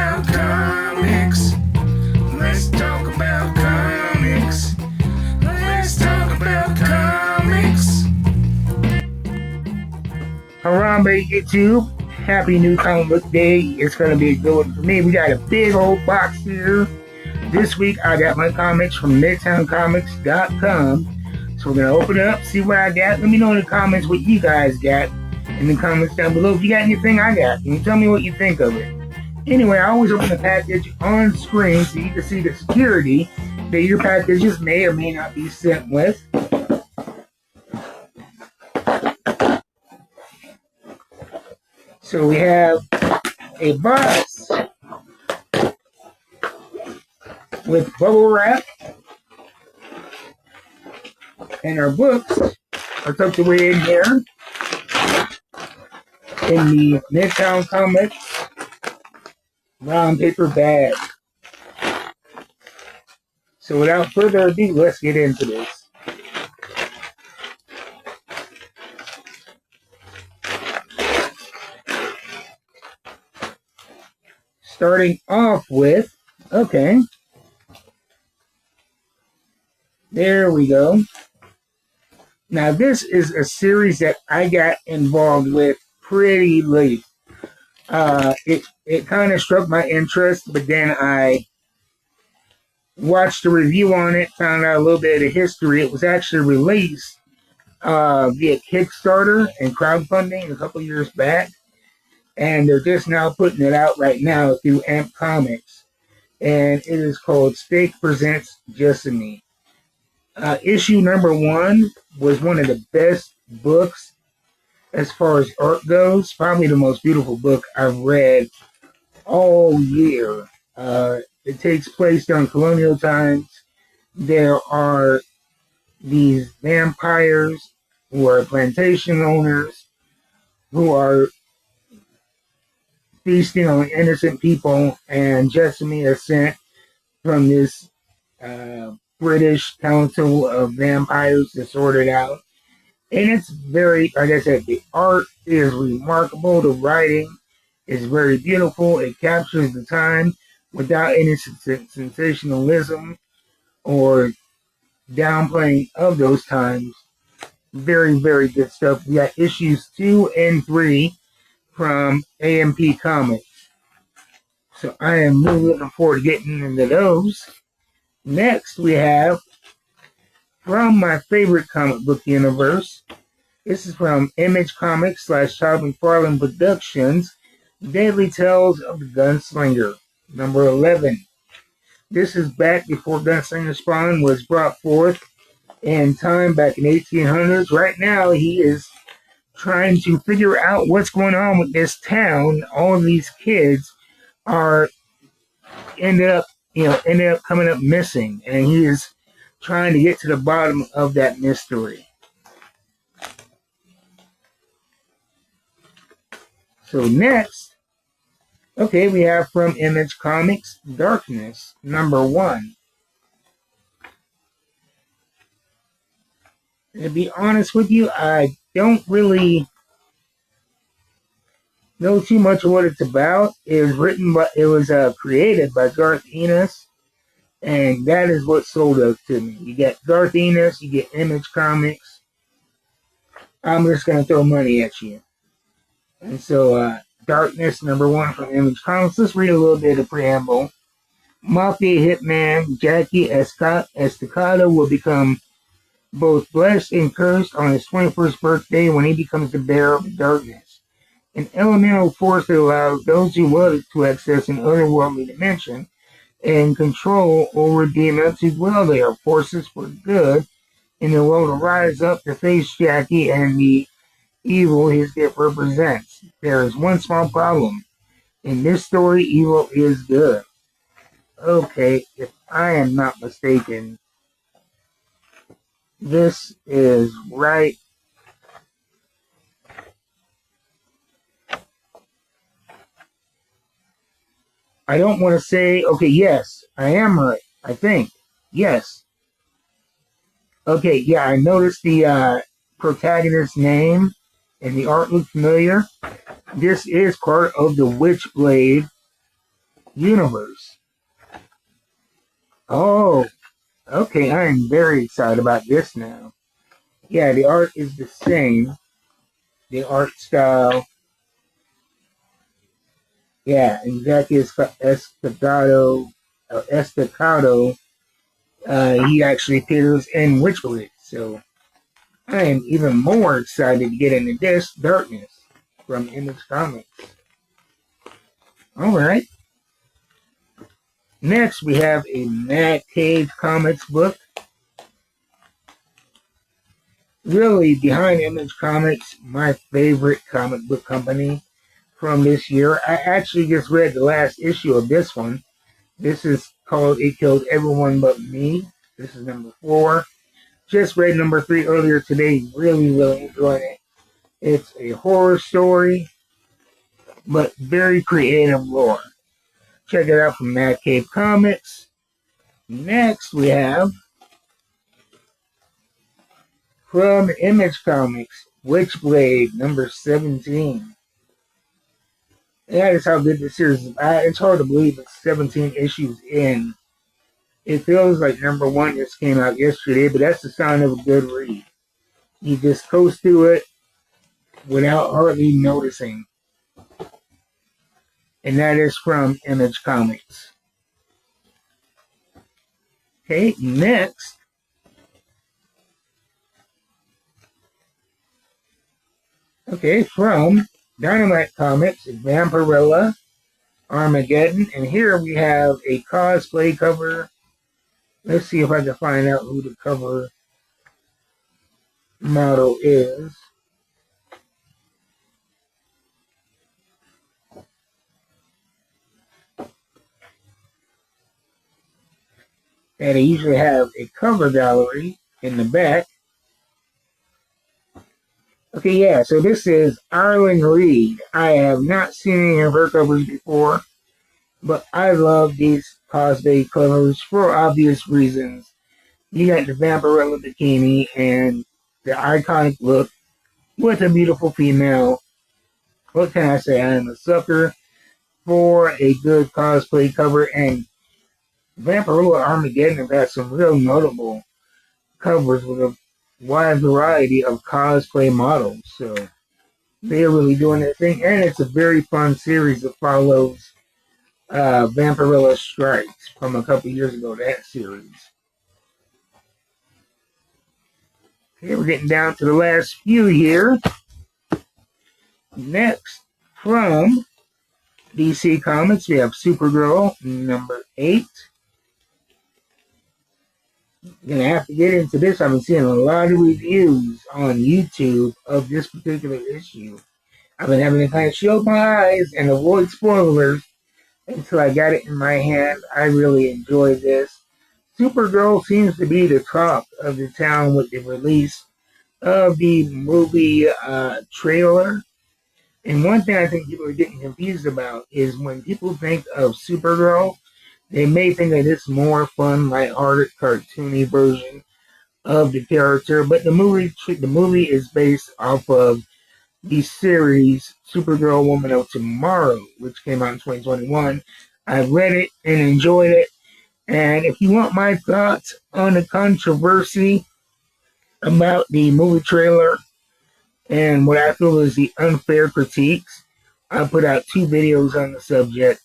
about comics. Let's talk about comics. Let's talk about comics. Harambe YouTube. Happy New Comic Book Day. It's going to be a good one for me. We got a big old box here. This week I got my comics from MidtownComics.com. So we're going to open it up, see what I got. Let me know in the comments what you guys got in the comments down below. If you got anything I got, can you tell me what you think of it? Anyway, I always open the package on screen so you can see the security that your packages may or may not be sent with. So we have a box with bubble wrap, and our books are tucked away in here in the Midtown Comics brown paper bag. So without further ado, let's get into this. Starting off with, okay, there we go. Now this is a series that I got involved with pretty late. It kind of struck my interest, but then I watched a review on it, found out a little bit of the history. It was actually released via Kickstarter and crowdfunding a couple years back, and they're just now putting it out right now through AMP Comics, and it is called Steak Presents Jessamy. Issue number 1 was one of the best books as far as art goes. Probably the most beautiful book I've read all year. It takes place during colonial times. There are these vampires who are plantation owners who are feasting on innocent people, and Jessamy is sent from this British Council of Vampires to sort it out. And it's very, like I said, the art is remarkable. The writing is very beautiful. It captures the time without any sensationalism or downplaying of those times. Very, very good stuff. We got issues 2 and 3 from AMP Comics. So I am really looking forward to getting into those. Next, we have from my favorite comic book universe. This is from Image Comics / Todd McFarlane Productions, Deadly Tales of the Gunslinger, number 11. This is back before Gunslinger Spawn was brought forth in time back in 1800s. Right now, he is trying to figure out what's going on with this town. All of these kids are ended up coming up missing, and he is trying to get to the bottom of that mystery. So next, okay, we have from Image Comics, Darkness, number 1. And to be honest with you, I don't really know too much of what it's about. It was created by Garth Ennis, and that is what sold it to me. You get Garth Ennis, you get Image Comics. I'm just gonna throw money at you. And so, Darkness, number 1 from Image Comics. Let's read a little bit of preamble. Mafia hitman Jackie Estacado will become both blessed and cursed on his 21st birthday when he becomes the bearer of darkness, an elemental force that allows those who will it to access an otherworldly dimension and control over demons who dwell there. Forces for good in the world to rise up to face Jackie and the evil his gift represents. There is one small problem. In this story, evil is good. Okay, if I am not mistaken, this is right. I don't want to say, okay, yes, I am right, I think. Yes. Okay, yeah, I noticed the protagonist's name and the art looked familiar. This is part of the Witchblade universe. Oh, okay. I am very excited about this now. Yeah, the art is the same. The art style. Yeah, exactly. Estacado. He actually appears in Witchblade. So I am even more excited to get into this Darkness from Image Comics. All right. Next, we have a Mad Cave Comics book. Really, behind Image Comics, my favorite comic book company from this year. I actually just read the last issue of this one. This is called It Killed Everyone But Me. This is number 4. Just read number 3 earlier today. Really, really enjoyed it. It's a horror story, but very creative lore. Check it out from Mad Cave Comics. Next, we have from Image Comics, Witchblade number 17. That is how good this series is. It's hard to believe it's 17 issues in. It feels like number 1 just came out yesterday, but that's the sign of a good read. You just coast through it without hardly noticing. And that is from Image Comics. Okay, next. Okay, from Dynamite Comics, Vampirella, Armageddon, and here we have a cosplay cover. Let's see if I can find out who the cover model is. And they usually have a cover gallery in the back. Okay, yeah, so this is Arlen Reed. I have not seen any of her covers before, but I love these cosplay covers for obvious reasons. You got the Vampirella bikini and the iconic look with a beautiful female. What can I say? I am a sucker for a good cosplay cover, and Vampirella Armageddon have had some real notable covers with a wide variety of cosplay models. So they're really doing their thing, and it's a very fun series that follows Vampirella Strikes from a couple years ago, that series. Okay, we're getting down to the last few here. Next, from DC Comics, we have Supergirl, number 8. I'm going to have to get into this. I've been seeing a lot of reviews on YouTube of this particular issue. I've been having to kind of shield my eyes and avoid spoilers until I got it in my hand. I really enjoyed this. Supergirl seems to be the talk of the town with the release of the movie trailer. And one thing I think people are getting confused about is when people think of Supergirl, they may think of this more fun, lighthearted, cartoony version of the character. But the movie is based off of the series Supergirl Woman of Tomorrow, which came out in 2021. I read it and enjoyed it. And if you want my thoughts on the controversy about the movie trailer and what I feel is the unfair critiques, I put out 2 videos on the subject.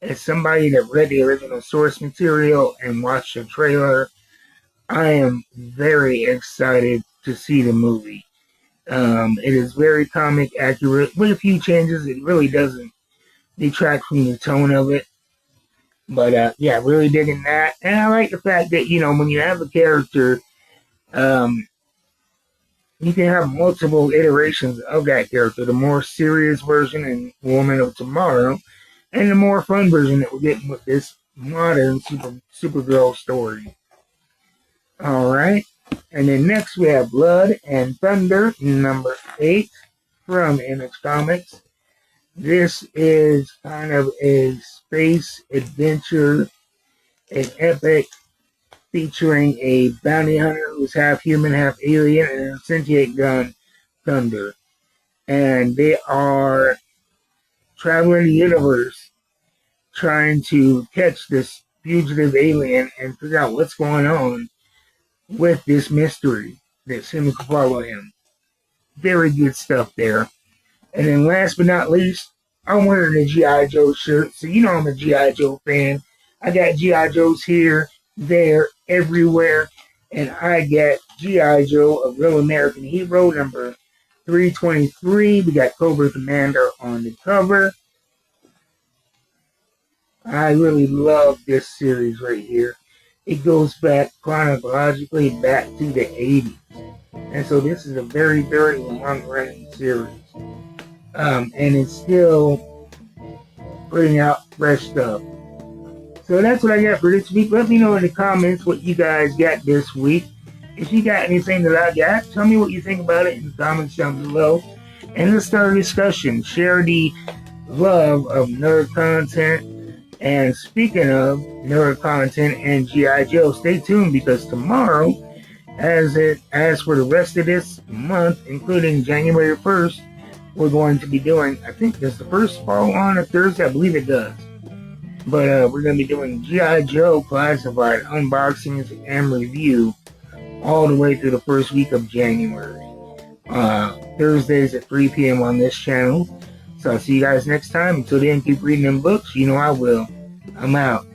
As somebody that read the original source material and watched the trailer, I am very excited to see the movie. It is very comic accurate with a few changes. It really doesn't detract from the tone of it. But yeah, really digging that. And I like the fact that, when you have a character, you can have multiple iterations of that character. The more serious version in Woman of Tomorrow, and the more fun version that we're getting with this modern Supergirl story. Alright. And then next we have Blood and Thunder, number 8 from Image Comics. This is kind of a space adventure, an epic featuring a bounty hunter who's half human, half alien, and a sentient gun, Thunder. And they are traveling the universe trying to catch this fugitive alien and figure out what's going on with this mystery that seems to follow him. Very good stuff there. And then last but not least, I'm wearing a G.I. Joe shirt, so you know I'm a G.I. Joe fan. I got G.I. Joes here, there, everywhere, and I got G.I. Joe, A Real American Hero, number 323. We got Cobra Commander on the cover. I really love this series right here. It goes back chronologically back to the 80s. And so this is a very, very long-running series. And it's still putting out fresh stuff. So that's what I got for this week. Let me know in the comments what you guys got this week. If you got anything that I got, tell me what you think about it in the comments down below. And let's start a discussion. Share the love of nerd content. And speaking of nerd content and G.I. Joe, stay tuned because tomorrow, as for the rest of this month, including January 1st, we're going to be doing, I think, does the first fall on a Thursday? I believe it does. But we're going to be doing G.I. Joe Classified unboxings and review all the way through the first week of January. Thursdays at 3 p.m. on this channel. So I'll see you guys next time. Until then, keep reading them books. You know I will. I'm out.